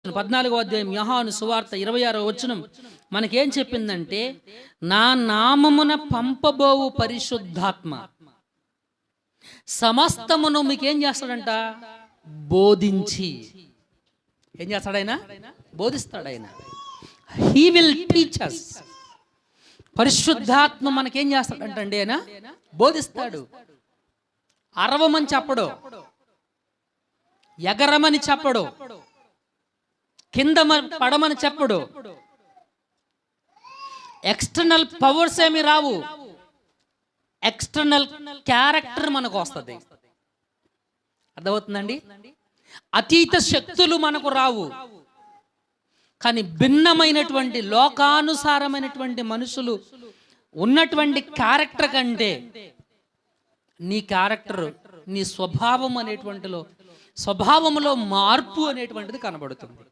14వ అధ్యాయం యోహాను సువార్త 26వ వచనం మనకేం చెప్పిందంటే, నా నామమున పంపబోవు పరిశుద్ధాత్మ సమస్తమును మీకేం చేస్తాడంట? బోధించి. ఏం చేస్తాడైనా? బోధిస్తాడైన. He will teach us. పరిశుద్ధాత్మ మనకేం చేస్తాడంటే ఆయన బోధిస్తాడు. అరవమని చెప్పడు, ఎగరమని చెప్పడు, కింద పడమని చెప్పడు. ఎక్స్టర్నల్ పవర్స్ ఏమి రావు, ఎక్స్టర్నల్ క్యారెక్టర్ మనకు వస్తుంది. అర్థమవుతుందండి? అతీత శక్తులు మనకు రావు, కానీ భిన్నమైనటువంటి లోకానుసారమైనటువంటి మనుషులు ఉన్నటువంటి క్యారెక్టర్ కంటే నీ క్యారెక్టర్, నీ స్వభావం అనేటువంటిలో, స్వభావంలో మార్పు అనేటువంటిది కనబడుతుంది.